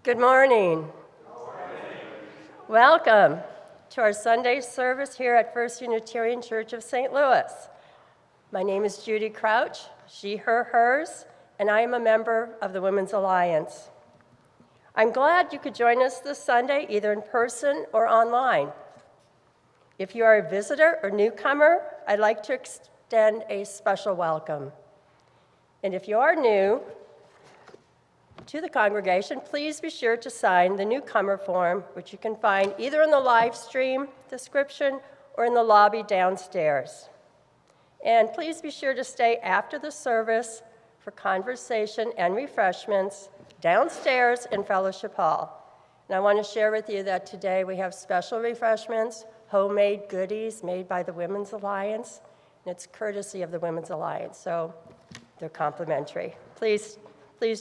Good morning. Welcome to our Sunday service here at First Unitarian Church of St. Louis. My name is Judy Crouch, she, her, hers, and I am a member of the Women's Alliance. I'm glad you could join us this Sunday, either in person or online. If you are a visitor or newcomer, I'd like to extend a special welcome. And if you are new to the congregation, please be sure to sign the newcomer form, which you can find either in the live stream description or in the lobby downstairs. And please be sure to stay after the service for conversation and refreshments downstairs in Fellowship Hall. And I want to share with you that today we have special refreshments, homemade goodies made by the Women's Alliance, and it's courtesy of the Women's Alliance, so they're complimentary. Please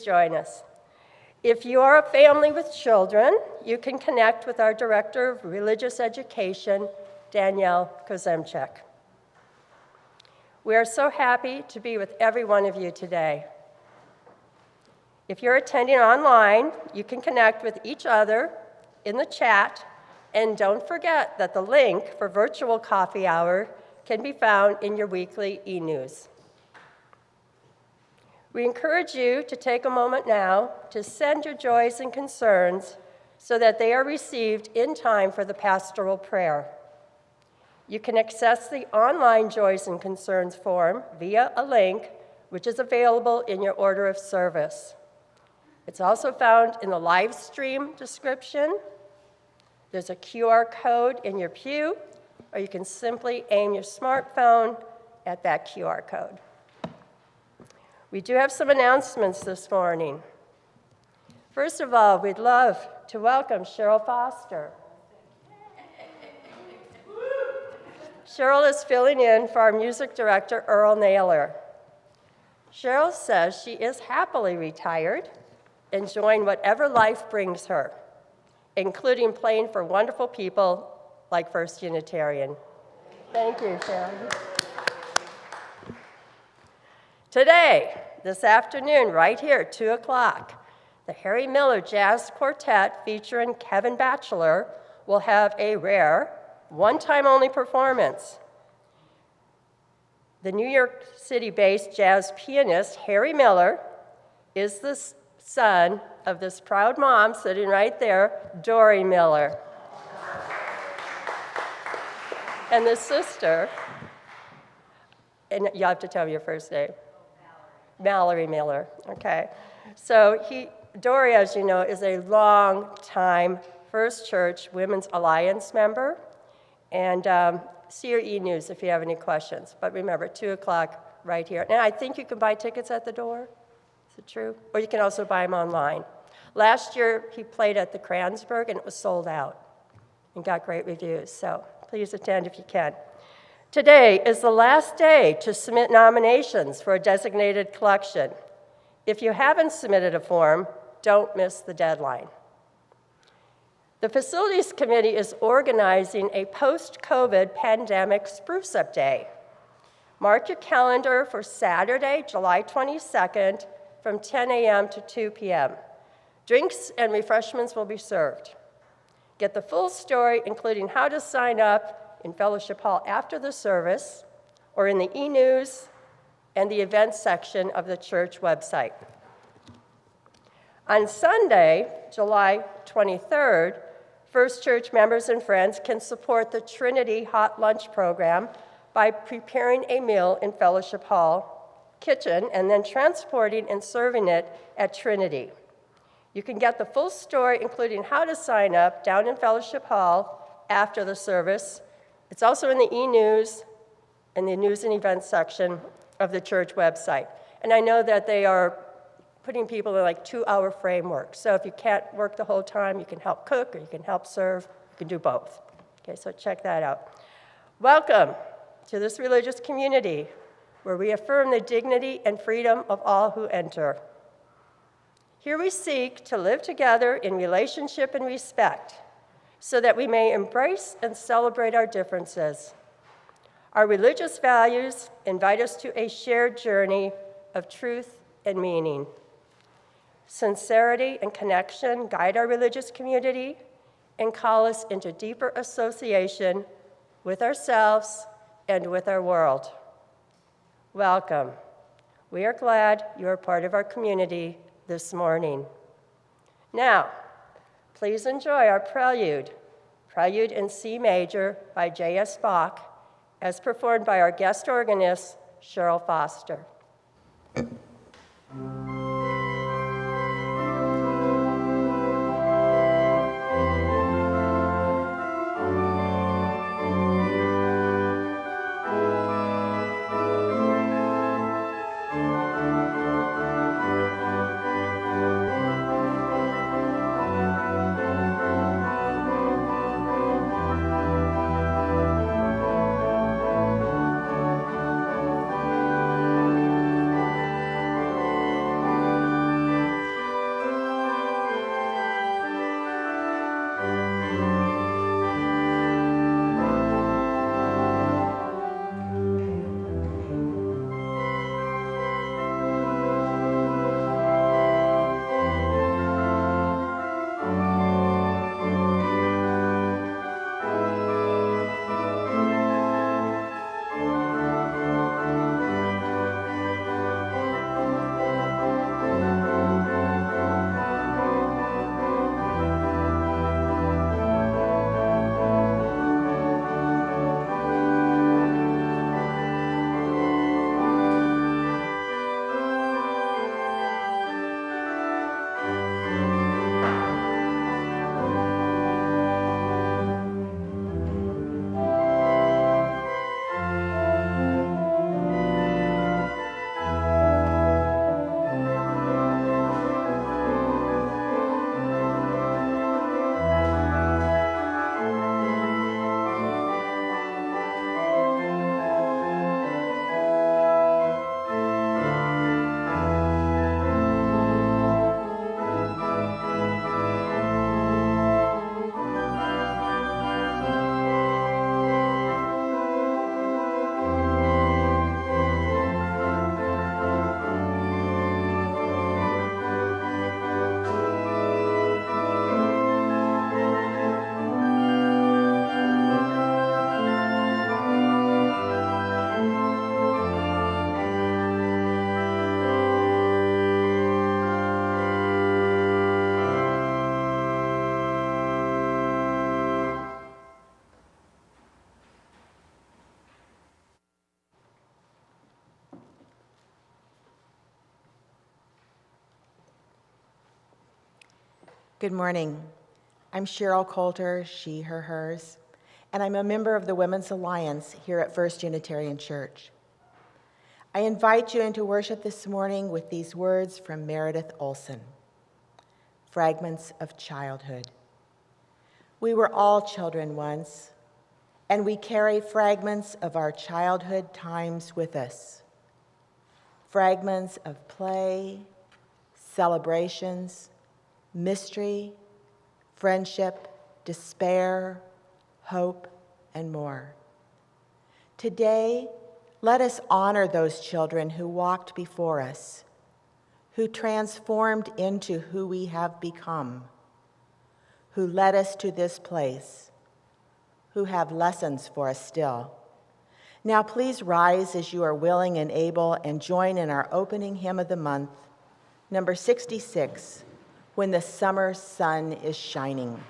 join us. If you are a family with children, you can connect with our Director of Religious Education, Danielle Kozemchek. We are so happy to be with every one of you today. If you're attending online, you can connect with each other in the chat, and don't forget that the link for virtual coffee hour can be found in your weekly e-news. We encourage you to take a moment now to send your joys and concerns so that they are received in time for the pastoral prayer. You can access the online joys and concerns form via a link which is available in your order of service. It's also found in the live stream description. There's a QR code in your pew, or you can simply aim your smartphone at that QR code. We do have some announcements this morning. First of all, we'd love to welcome Cheryl Foster. Cheryl is filling in for our music director, Earl Naylor. Cheryl says she is happily retired, enjoying whatever life brings her, including playing for wonderful people like First Unitarian. Thank you, Cheryl. Today, this afternoon, right here, 2 o'clock, the Harry Miller Jazz Quartet featuring Kevin Batchelor will have a rare, one-time only performance. The New York City-based jazz pianist, Harry Miller, is the son of this proud mom sitting right there, Dory Miller. And the sister, and you have to tell me your first name. Mallory Miller, okay. So Dory, as you know, is a long-time First Church Women's Alliance member. And see your e-news if you have any questions. But remember, 2 o'clock right here. And I think you can buy tickets at the door. Is it true? Or you can also buy them online. Last year, he played at the Kranzberg, and it was sold out and got great reviews. So please attend if you can. Today is the last day to submit nominations for a designated collection. If you haven't submitted a form, don't miss the deadline. The Facilities Committee is organizing a post-COVID pandemic Spruce Up Day. Mark your calendar for Saturday, July 22nd from 10 a.m. to 2 p.m. Drinks and refreshments will be served. Get the full story, including how to sign up, in Fellowship Hall after the service, or in the e-news and the events section of the church website. On Sunday, July 23rd, First Church members and friends can support the Trinity Hot Lunch program by preparing a meal in Fellowship Hall kitchen and then transporting and serving it at Trinity. You can get the full story, including how to sign up, down in Fellowship Hall after the service. It's also in the e-news and the news and events section of the church website. And I know that they are putting people in like 2-hour frameworks. So if you can't work the whole time, you can help cook or you can help serve. You can do both. Okay, so check that out. Welcome to this religious community where we affirm the dignity and freedom of all who enter. Here we seek to live together in relationship and respect, so that we may embrace and celebrate our differences. Our religious values invite us to a shared journey of truth and meaning. Sincerity and connection guide our religious community and call us into deeper association with ourselves and with our world. Welcome. We are glad you are part of our community this morning. Now, please enjoy our prelude, Prelude in C Major by J.S. Bach, as performed by our guest organist, Cheryl Foster. Good morning. I'm Cheryl Coulter, she, her, hers, and I'm a member of the Women's Alliance here at First Unitarian Church. I invite you into worship this morning with these words from Meredith Olson, Fragments of Childhood. We were all children once, and we carry fragments of our childhood times with us. Fragments of play, celebrations, mystery, friendship, despair, hope, and more. Today, let us honor those children who walked before us, who transformed into who we have become, who led us to this place, who have lessons for us still. Now please rise as you are willing and able and join in our opening hymn of the month, number 66, When the Summer Sun is Shining.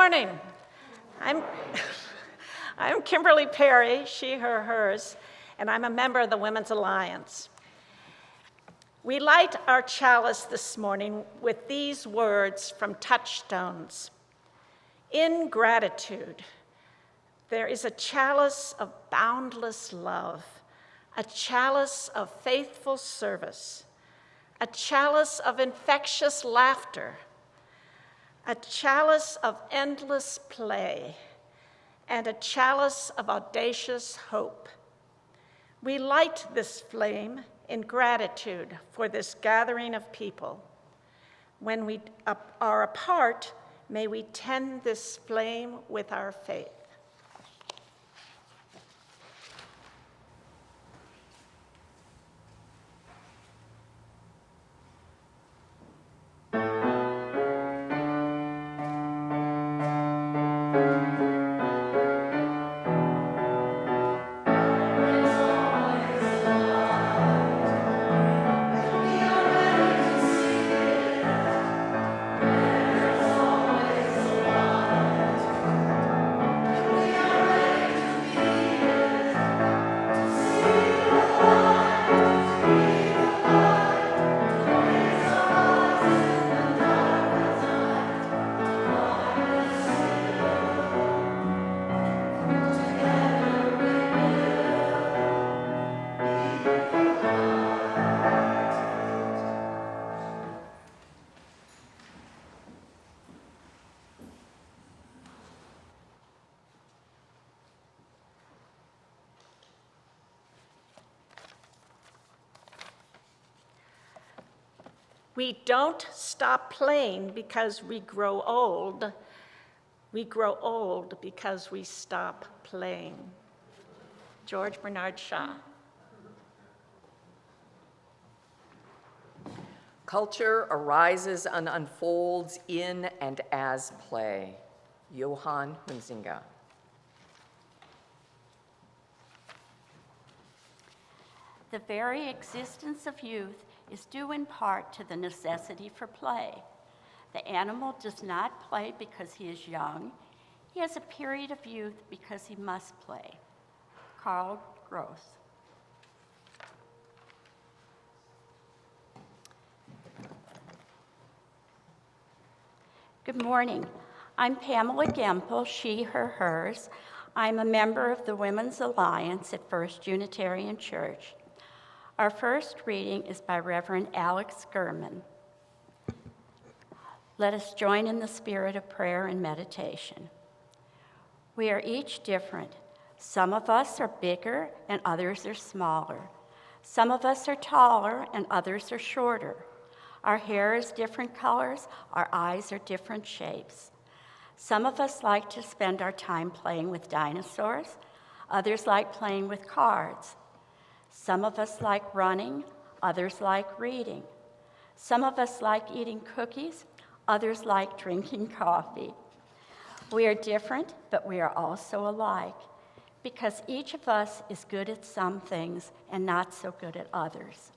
morning. I'm Kimberly Perry, she, her, hers, and I'm a member of the Women's Alliance. We light our chalice this morning with these words from Touchstones. In gratitude, there is a chalice of boundless love, a chalice of faithful service, a chalice of infectious laughter, a chalice of endless play, and a chalice of audacious hope. We light this flame in gratitude for this gathering of people. When we are apart, may we tend this flame with our faith. We don't stop playing because we grow old. We grow old because we stop playing. George Bernard Shaw. Culture arises and unfolds in and as play. Johann Hunzinger. The very existence of youth is due in part to the necessity for play. The animal does not play because he is young. He has a period of youth because he must play. Carl Gross. Good morning. I'm Pamela Gempel, she, her, hers. I'm a member of the Women's Alliance at First Unitarian Church. Our first reading is by Reverend Alex Gurman. Let us join in the spirit of prayer and meditation. We are each different. Some of us are bigger and others are smaller. Some of us are taller and others are shorter. Our hair is different colors, our eyes are different shapes. Some of us like to spend our time playing with dinosaurs, others like playing with cards. Some of us like running, others like reading. Some of us like eating cookies, others like drinking coffee. We are different, but we are also alike, because each of us is good at some things and not so good at others.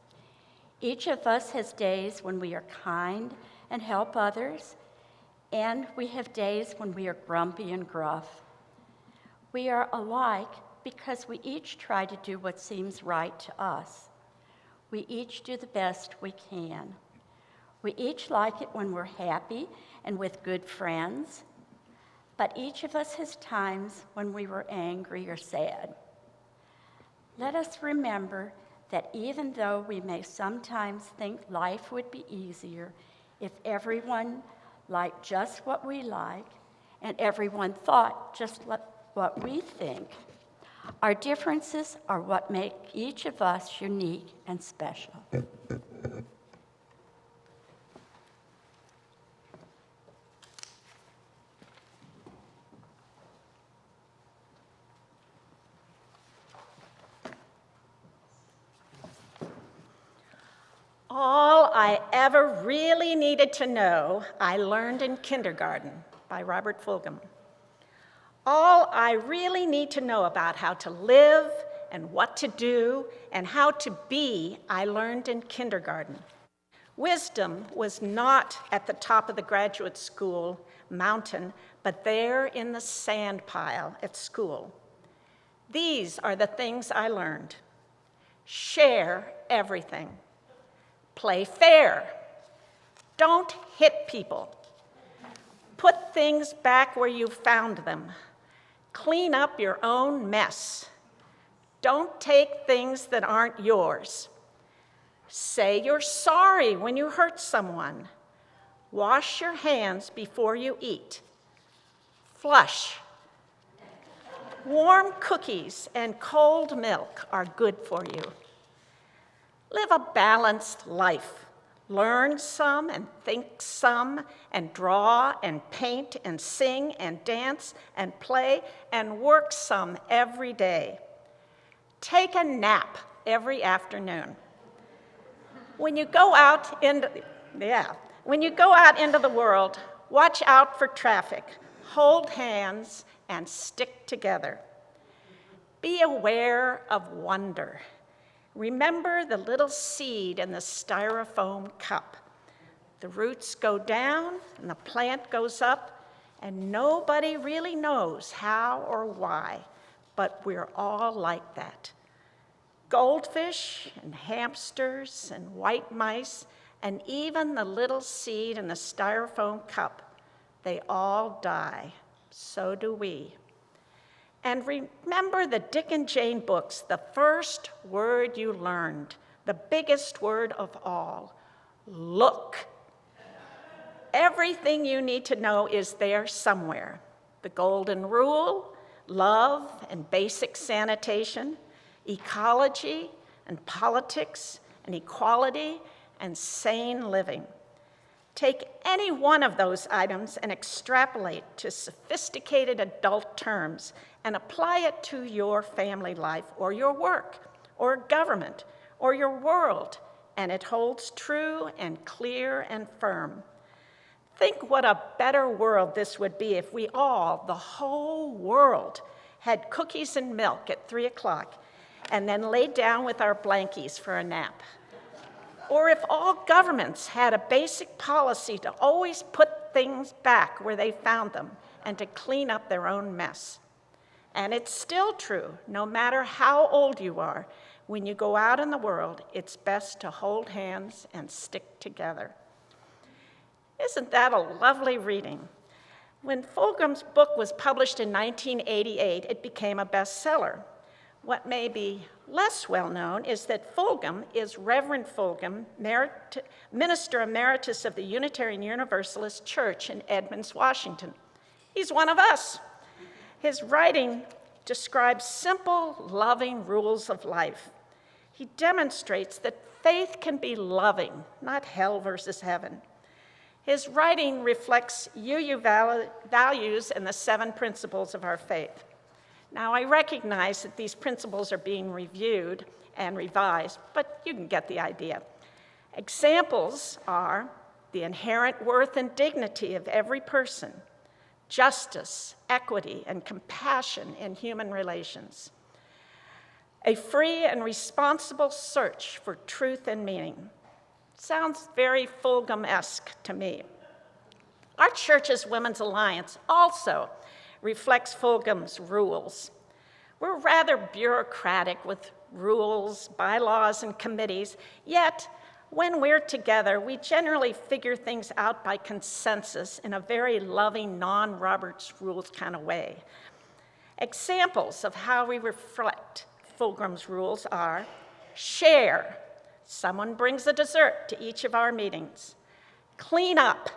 Each of us has days when we are kind and help others, and we have days when we are grumpy and gruff. We are alike because we each try to do what seems right to us. We each do the best we can. We each like it when we're happy and with good friends, but each of us has times when we were angry or sad. Let us remember that even though we may sometimes think life would be easier if everyone liked just what we like and everyone thought just what we think, our differences are what make each of us unique and special. All I ever really needed to know, I learned in kindergarten by Robert Fulghum. All I really need to know about how to live and what to do and how to be, I learned in kindergarten. Wisdom was not at the top of the graduate school mountain, but there in the sand pile at school. These are the things I learned. Share everything. Play fair. Don't hit people. Put things back where you found them. Clean up your own mess. Don't take things that aren't yours. Say you're sorry when you hurt someone. Wash your hands before you eat. Flush. Warm cookies and cold milk are good for you. Live a balanced life. Learn some and think some and draw and paint and sing and dance and play and work some every day. Take a nap every afternoon. When you go out into the world, watch out for traffic, hold hands, and stick together. Be aware of wonder. Remember the little seed in the styrofoam cup. The roots go down and the plant goes up, and nobody really knows how or why, but we're all like that. Goldfish and hamsters and white mice and even the little seed in the styrofoam cup, they all die. So do we. And remember the Dick and Jane books, the first word you learned, the biggest word of all, look. Everything you need to know is there somewhere. The golden rule, love and basic sanitation, ecology and politics and equality and sane living. Take any one of those items and extrapolate to sophisticated adult terms and apply it to your family life or your work or government or your world, and it holds true and clear and firm. Think what a better world this would be if we all, the whole world, had cookies and milk at 3 o'clock and then laid down with our blankies for a nap. Or if all governments had a basic policy to always put things back where they found them and to clean up their own mess. And it's still true, no matter how old you are, when you go out in the world, it's best to hold hands and stick together. Isn't that a lovely reading? When Fulgham's book was published in 1988, it became a bestseller. What may be less well known is that Fulgham is Reverend Fulgham, Minister Emeritus of the Unitarian Universalist Church in Edmonds, Washington. He's one of us. His writing describes simple, loving rules of life. He demonstrates that faith can be loving, not hell versus heaven. His writing reflects UU values and the 7 principles of our faith. Now, I recognize that these principles are being reviewed and revised, but you can get the idea. Examples are the inherent worth and dignity of every person, justice, equity, and compassion in human relations, a free and responsible search for truth and meaning. Sounds very Fulgham-esque to me. Our church's Women's Alliance also reflects Fulgham's rules. We're rather bureaucratic with rules, bylaws, and committees, yet when we're together, we generally figure things out by consensus in a very loving, non-Robert's Rules kind of way. Examples of how we reflect Fulgham's rules are share. Someone brings a dessert to each of our meetings. Clean up.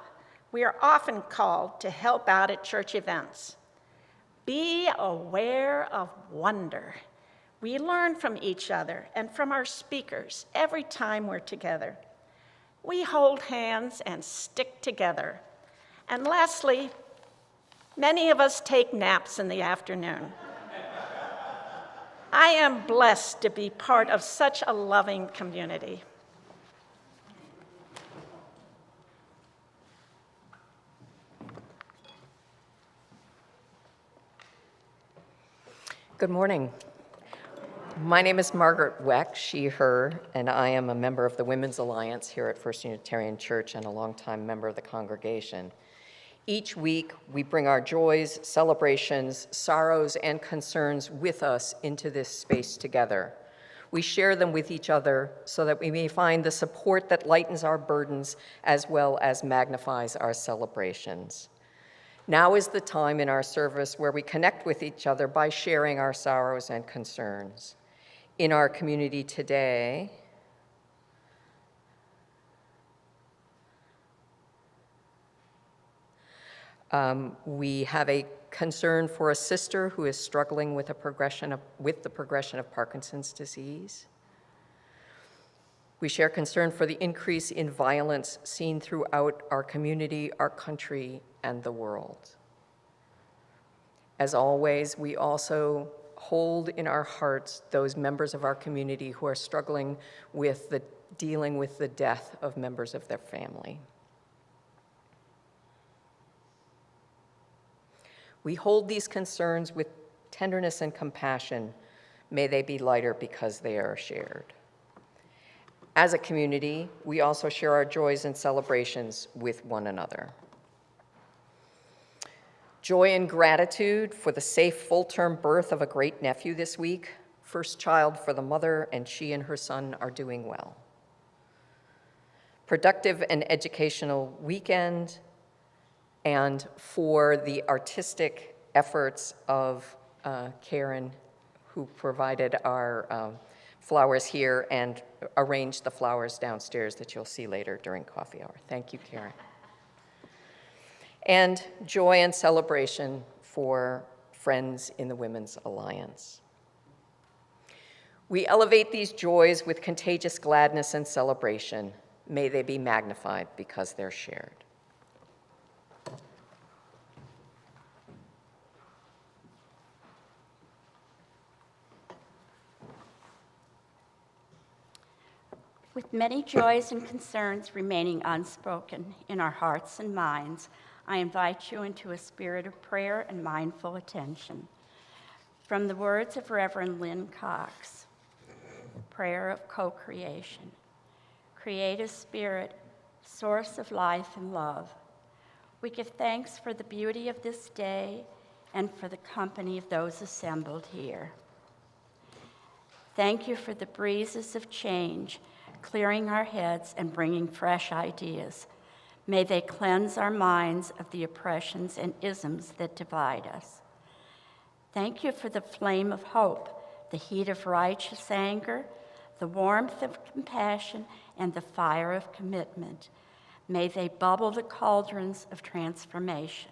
We are often called to help out at church events. Be aware of wonder. We learn from each other and from our speakers every time we're together. We hold hands and stick together. And lastly, many of us take naps in the afternoon. I am blessed to be part of such a loving community. Good morning. My name is Margaret Weck, she, her, and I am a member of the Women's Alliance here at First Unitarian Church and a longtime member of the congregation. Each week, we bring our joys, celebrations, sorrows, and concerns with us into this space together. We share them with each other so that we may find the support that lightens our burdens as well as magnifies our celebrations. Now is the time in our service where we connect with each other by sharing our sorrows and concerns. In our community today, we have a concern for a sister who is struggling with the progression of Parkinson's disease. We share concern for the increase in violence seen throughout our community, our country, and the world. As always, we also hold in our hearts those members of our community who are struggling with dealing with the death of members of their family. We hold these concerns with tenderness and compassion. May they be lighter because they are shared. As a community, we also share our joys and celebrations with one another. Joy and gratitude for the safe full-term birth of a great nephew this week, first child for the mother, and she and her son are doing well. Productive and educational weekend, and for the artistic efforts of Karen, who provided our flowers here and arranged the flowers downstairs that you'll see later during coffee hour. Thank you, Karen. And joy and celebration for friends in the Women's Alliance. We elevate these joys with contagious gladness and celebration. May they be magnified because they're shared. With many joys and concerns remaining unspoken in our hearts and minds, I invite you into a spirit of prayer and mindful attention. From the words of Reverend Lynn Cox, prayer of co-creation. Creative Spirit, source of life and love, we give thanks for the beauty of this day and for the company of those assembled here. Thank you for the breezes of change, clearing our heads and bringing fresh ideas. May they cleanse our minds of the oppressions and isms that divide us. Thank you for the flame of hope, the heat of righteous anger, the warmth of compassion, and the fire of commitment. May they bubble the cauldrons of transformation.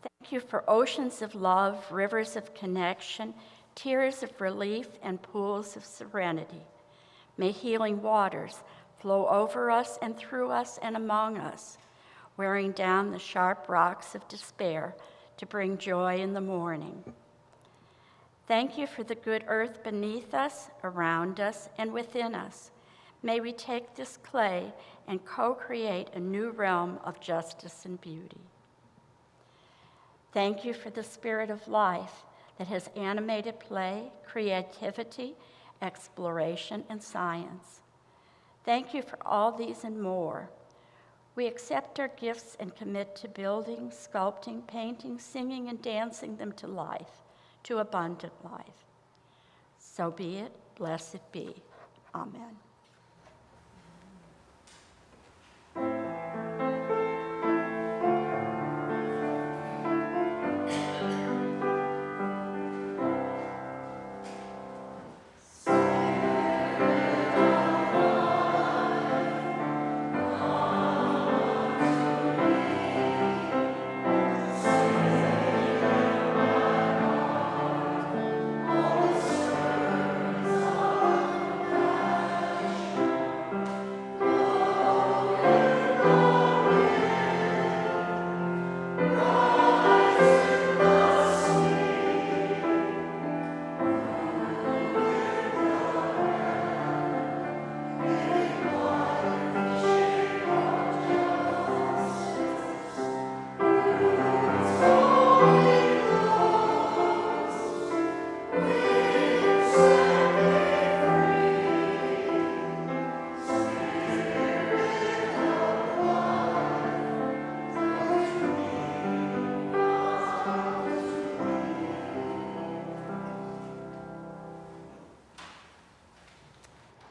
Thank you for oceans of love, rivers of connection, tears of relief, and pools of serenity. May healing waters flow over us and through us and among us, wearing down the sharp rocks of despair to bring joy in the morning. Thank you for the good earth beneath us, around us, and within us. May we take this clay and co-create a new realm of justice and beauty. Thank you for the spirit of life that has animated play, creativity, exploration, and science. Thank you for all these and more. We accept our gifts and commit to building, sculpting, painting, singing, and dancing them to life, to abundant life. So be it, blessed be. Amen.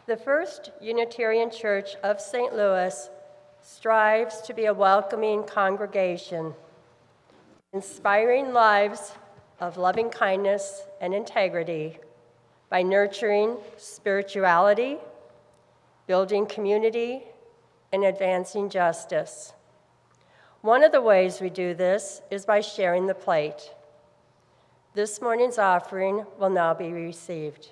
The First Unitarian Church of St. Louis strives to be a welcoming congregation, inspiring lives of loving kindness and integrity by nurturing spirituality, building community, and advancing justice. One of the ways we do this is by sharing the plate. This morning's offering will now be received.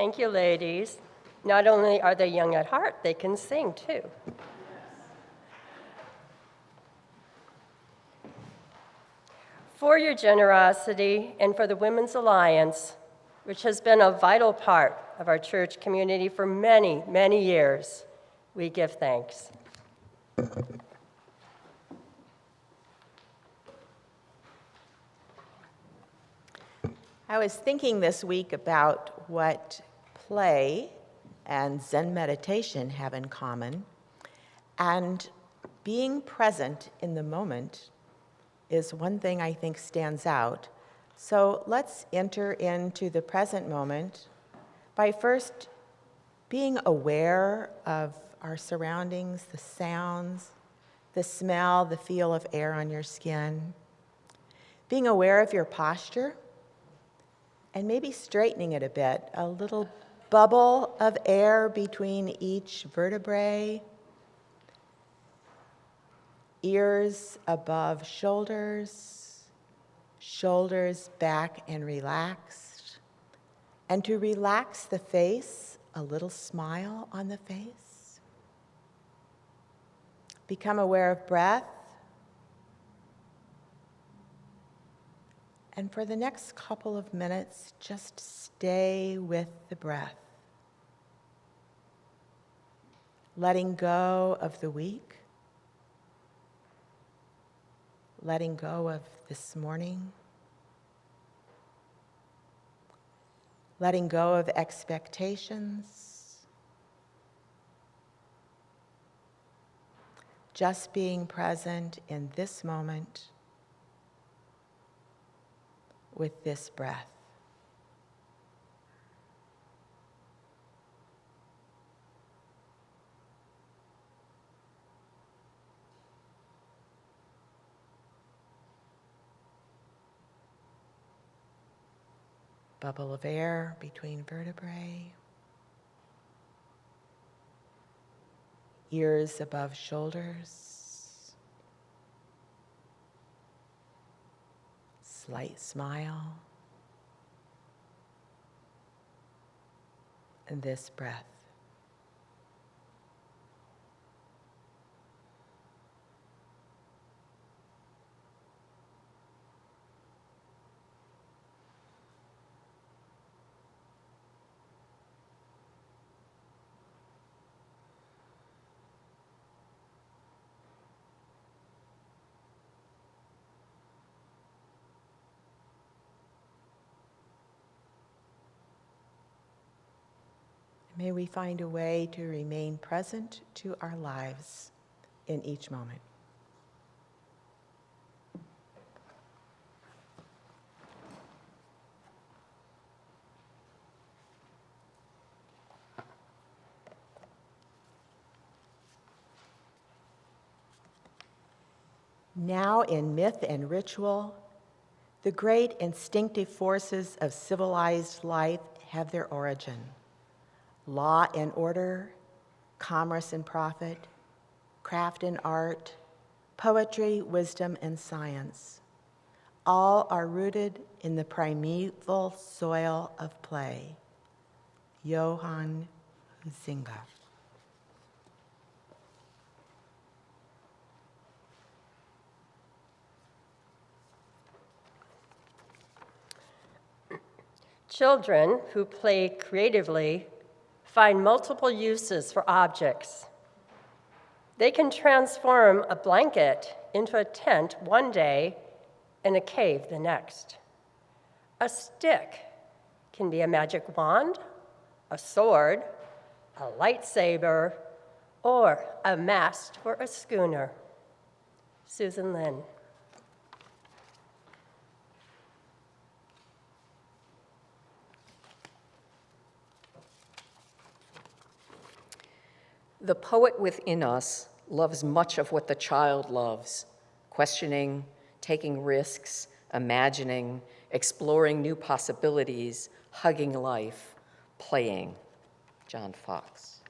Thank you, ladies. Not only are they young at heart, they can sing too. For your generosity and for the Women's Alliance, which has been a vital part of our church community for many, many years, we give thanks. I was thinking this week about what play and Zen meditation have in common, and being present in the moment is one thing I think stands out. So let's enter into the present moment by first being aware of our surroundings, the sounds, the smell, the feel of air on your skin, being aware of your posture, and maybe straightening it a bit, a little bubble of air between each vertebrae, ears above shoulders, shoulders back and relaxed, and to relax the face, a little smile on the face. Become aware of breath. And for the next couple of minutes, just stay with the breath. Letting go of the week. Letting go of this morning. Letting go of expectations. Just being present in this moment with this breath. Bubble of air between vertebrae. Ears above shoulders. Slight smile. And this breath. May we find a way to remain present to our lives in each moment. Now in myth and ritual, the great instinctive forces of civilized life have their origin. Law and order, commerce and profit, craft and art, poetry, wisdom, and science. All are rooted in the primeval soil of play. Johann Huizinga. Children who play creatively find multiple uses for objects. They can transform a blanket into a tent one day and a cave the next. A stick can be a magic wand, a sword, a lightsaber, or a mast for a schooner. Susan Lynn. The poet within us loves much of what the child loves: questioning, taking risks, imagining, exploring new possibilities, hugging life, playing. John Fox.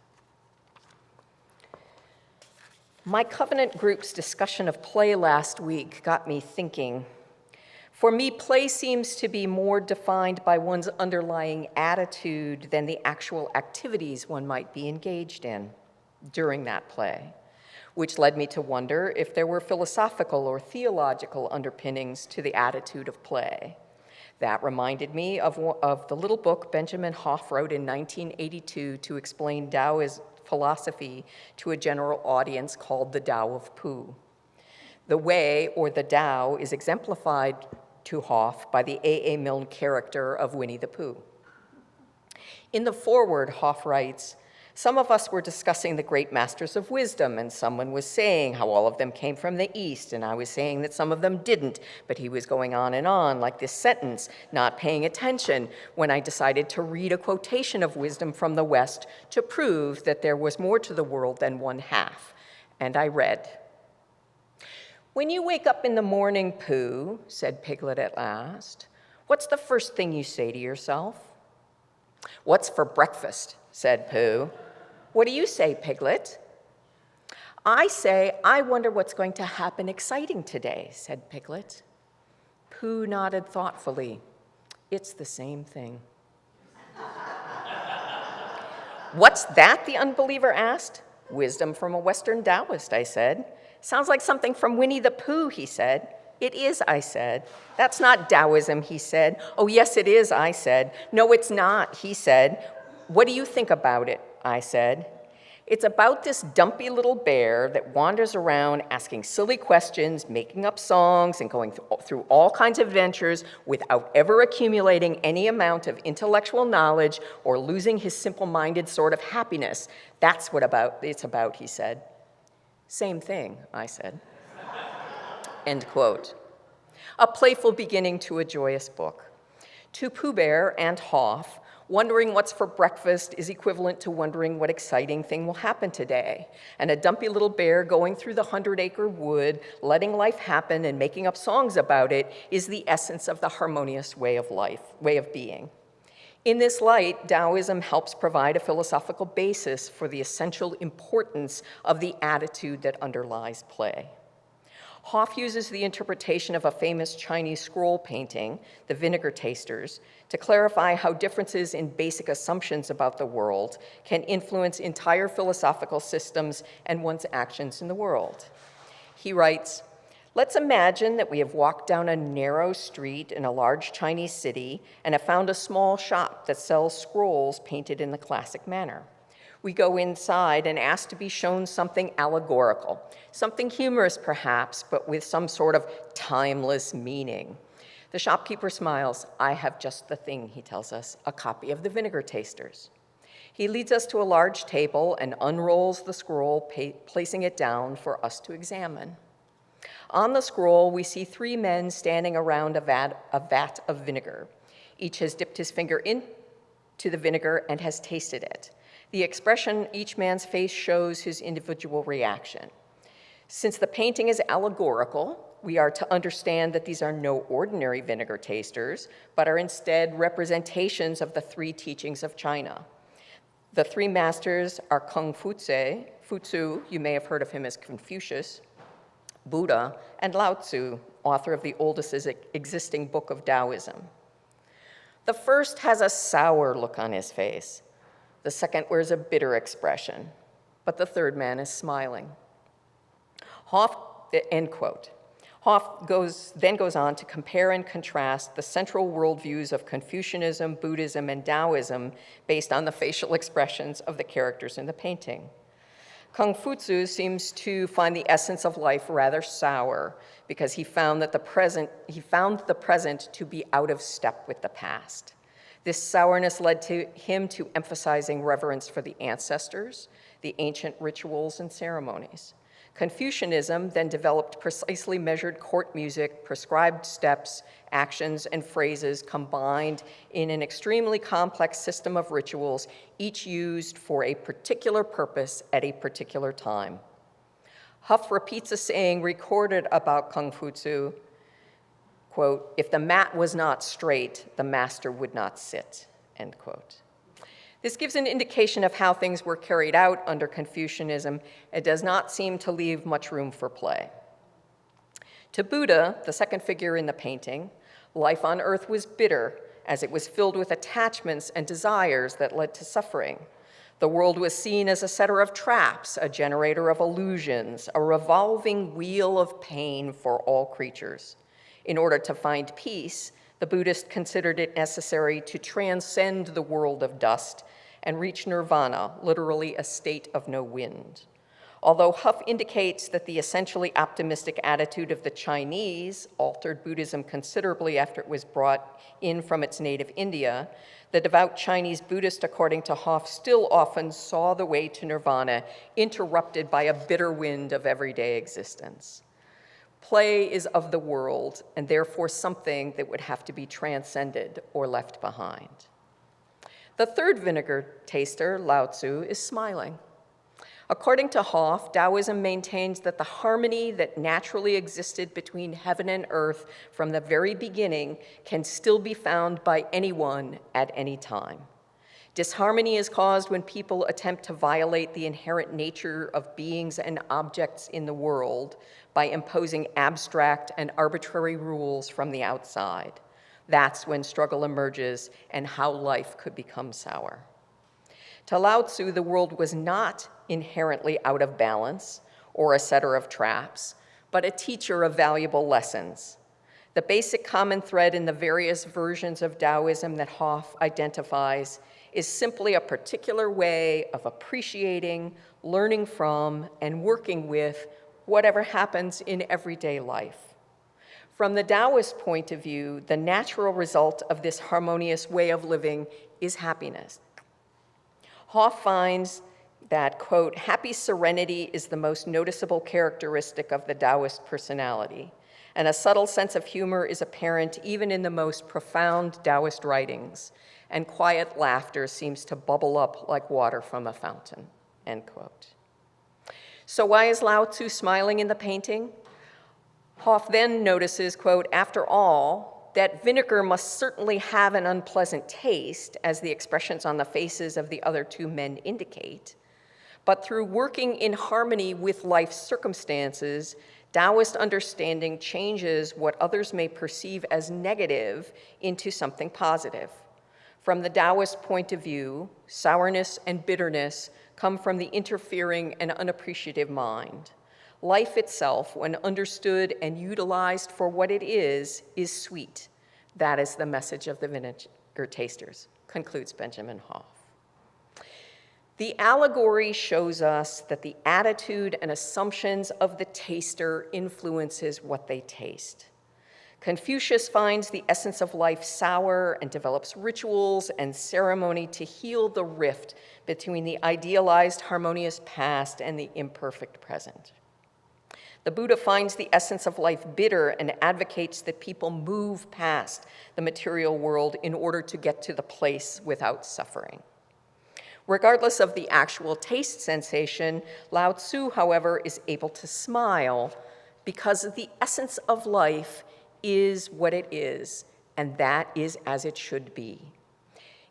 My Covenant group's discussion of play last week got me thinking. For me, play seems to be more defined by one's underlying attitude than the actual activities one might be engaged in during that play, which led me to wonder if there were philosophical or theological underpinnings to the attitude of play. That reminded me of the little book Benjamin Hoff wrote in 1982 to explain Taoist philosophy to a general audience called The Tao of Pooh. The way, or the Tao, is exemplified to Hoff by the A.A. Milne character of Winnie the Pooh. In the foreword, Hoff writes, "Some of us were discussing the great masters of wisdom, and someone was saying how all of them came from the East, and I was saying that some of them didn't, but he was going on and on, like this sentence, not paying attention, when I decided to read a quotation of wisdom from the West to prove that there was more to the world than one half. And I read, 'When you wake up in the morning, Pooh,' said Piglet at last, What's the first thing you say to yourself? What's for breakfast? Said Pooh. What do you say, Piglet? I say, I wonder what's going to happen exciting today, said Piglet. Pooh nodded thoughtfully. It's the same thing. What's that? The unbeliever asked. Wisdom from a Western Taoist, I said. Sounds like something from Winnie the Pooh, he said. It is, I said. That's not Taoism, he said. Oh, yes, it is, I said. No, it's not, he said. What do you think about it? I said. It's about this dumpy little bear that wanders around asking silly questions, making up songs, and going through all kinds of adventures without ever accumulating any amount of intellectual knowledge or losing his simple-minded sort of happiness. That's what it's about, he said. Same thing, I said. End quote. A playful beginning to a joyous book. To Pooh Bear and Hoff, wondering what's for breakfast is equivalent to wondering what exciting thing will happen today. And a dumpy little bear going through the 100-acre wood, letting life happen and making up songs about it is the essence of the harmonious way of being. In this light, Taoism helps provide a philosophical basis for the essential importance of the attitude that underlies play. Hoff uses the interpretation of a famous Chinese scroll painting, The Vinegar Tasters, to clarify how differences in basic assumptions about the world can influence entire philosophical systems and one's actions in the world. He writes, let's imagine that we have walked down a narrow street in a large Chinese city and have found a small shop that sells scrolls painted in the classic manner. We go inside and ask to be shown something allegorical, something humorous perhaps, but with some sort of timeless meaning. The shopkeeper smiles. I have just the thing, he tells us, a copy of the Vinegar Tasters. He leads us to a large table and unrolls the scroll, placing it down for us to examine. On the scroll, we see 3 men standing around a vat of vinegar. Each has dipped his finger into the vinegar and has tasted it. The expression each man's face shows his individual reaction. Since the painting is allegorical, we are to understand that these are no ordinary vinegar tasters, but are instead representations of the 3 teachings of China. The 3 masters are Kung Fu-Tzu, you may have heard of him as Confucius, Buddha, and Lao Tzu, author of the oldest existing book of Taoism. The first has a sour look on his face. The second wears a bitter expression, but the third man is smiling. End quote. Hoff then goes on to compare and contrast the central worldviews of Confucianism, Buddhism, and Taoism based on the facial expressions of the characters in the painting. Kung Fu-Tzu seems to find the essence of life rather sour because he found the present to be out of step with the past. This sourness led him to emphasizing reverence for the ancestors, the ancient rituals and ceremonies. Confucianism then developed precisely measured court music, prescribed steps, actions, and phrases combined in an extremely complex system of rituals, each used for a particular purpose at a particular time. Hoff repeats a saying recorded about Kung Fu-Tzu, quote, if the mat was not straight, the master would not sit, end quote. This gives an indication of how things were carried out under Confucianism. It does not seem to leave much room for play. To Buddha, the second figure in the painting, life on earth was bitter as it was filled with attachments and desires that led to suffering. The world was seen as a setter of traps, a generator of illusions, a revolving wheel of pain for all creatures. In order to find peace, the Buddhist considered it necessary to transcend the world of dust and reach nirvana, literally a state of no wind. Although Hoff indicates that the essentially optimistic attitude of the Chinese altered Buddhism considerably after it was brought in from its native India, the devout Chinese Buddhist, according to Hoff, still often saw the way to nirvana interrupted by a bitter wind of everyday existence. Play is of the world, and therefore something that would have to be transcended or left behind. The third vinegar taster, Lao Tzu, is smiling. According to Hoff, Taoism maintains that the harmony that naturally existed between heaven and earth from the very beginning can still be found by anyone at any time. Disharmony is caused when people attempt to violate the inherent nature of beings and objects in the world by imposing abstract and arbitrary rules from the outside. That's when struggle emerges and how life could become sour. To Lao Tzu, the world was not inherently out of balance or a setter of traps, but a teacher of valuable lessons. The basic common thread in the various versions of Taoism that Hoff identifies is simply a particular way of appreciating, learning from, and working with whatever happens in everyday life. From the Taoist point of view, the natural result of this harmonious way of living is happiness. Hoff finds that, quote, happy serenity is the most noticeable characteristic of the Taoist personality, and a subtle sense of humor is apparent even in the most profound Taoist writings, and quiet laughter seems to bubble up like water from a fountain, end quote. So why is Lao Tzu smiling in the painting? Hoff then notices, quote, after all, that vinegar must certainly have an unpleasant taste, as the expressions on the faces of the other two men indicate. But through working in harmony with life's circumstances, Taoist understanding changes what others may perceive as negative into something positive. From the Taoist point of view, sourness and bitterness come from the interfering and unappreciative mind. Life itself, when understood and utilized for what it is sweet. That is the message of the Vinegar Tasters, concludes Benjamin Hoff. The allegory shows us that the attitude and assumptions of the taster influences what they taste. Confucius finds the essence of life sour and develops rituals and ceremony to heal the rift between the idealized harmonious past and the imperfect present. The Buddha finds the essence of life bitter and advocates that people move past the material world in order to get to the place without suffering. Regardless of the actual taste sensation, Lao Tzu, however, is able to smile because the essence of life is what it is, and that is as it should be.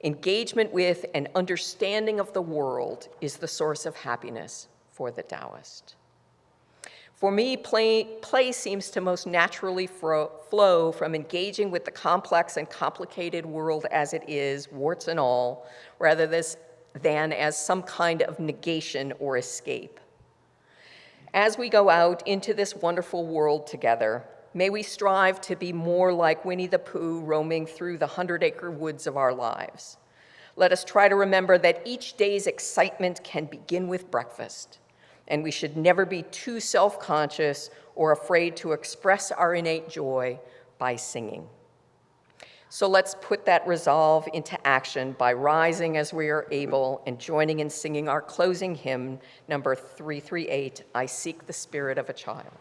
Engagement with and understanding of the world is the source of happiness for the Taoist. For me, play seems to most naturally flow from engaging with the complex and complicated world as it is, warts and all, rather than as some kind of negation or escape. As we go out into this wonderful world together, may we strive to be more like Winnie the Pooh roaming through the 100-acre woods of our lives. Let us try to remember that each day's excitement can begin with breakfast, and we should never be too self-conscious or afraid to express our innate joy by singing. So let's put that resolve into action by rising as we are able and joining in singing our closing hymn, number 338, I Seek the Spirit of a Child.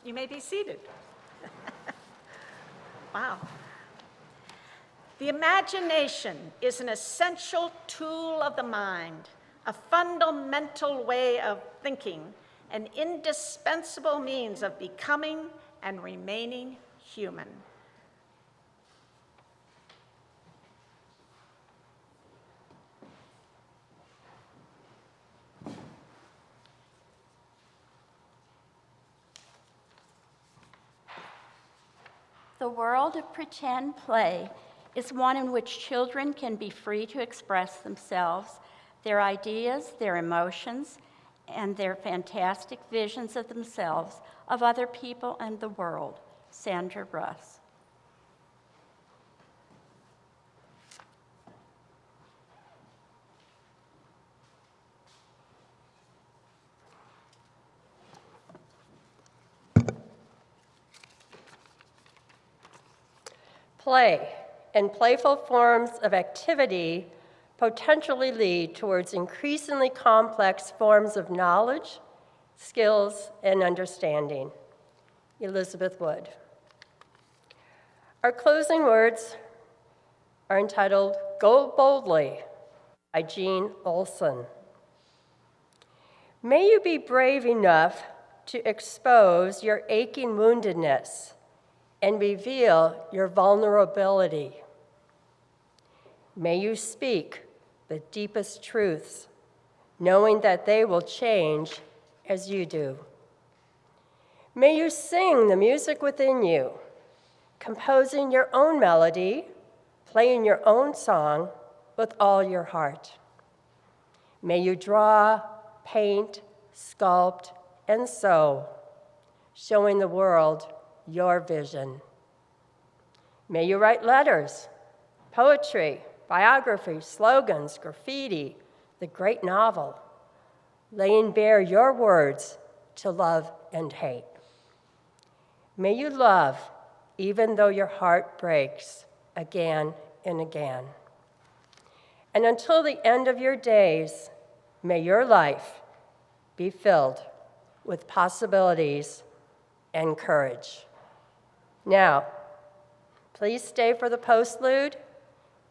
You may be seated. Wow. The imagination is an essential tool of the mind, a fundamental way of thinking, an indispensable means of becoming and remaining human. The world of pretend play is one in which children can be free to express themselves, their ideas, their emotions, and their fantastic visions of themselves, of other people, and the world. Sandra Russ. Play and playful forms of activity potentially lead towards increasingly complex forms of knowledge, skills, and understanding. Elizabeth Wood. Our closing words are entitled Go Boldly by Jean Olson. May you be brave enough to expose your aching woundedness and reveal your vulnerability. May you speak the deepest truths, knowing that they will change as you do. May you sing the music within you, composing your own melody, playing your own song with all your heart. May you draw, paint, sculpt, and sew, showing the world your vision. May you write letters, poetry, biography, slogans, graffiti, the great novel, laying bare your words to love and hate. May you love even though your heart breaks again and again. And until the end of your days, may your life be filled with possibilities and courage. Now, please stay for the postlude.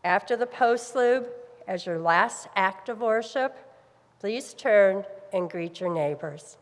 After the postlude, as your last act of worship, please turn and greet your neighbors.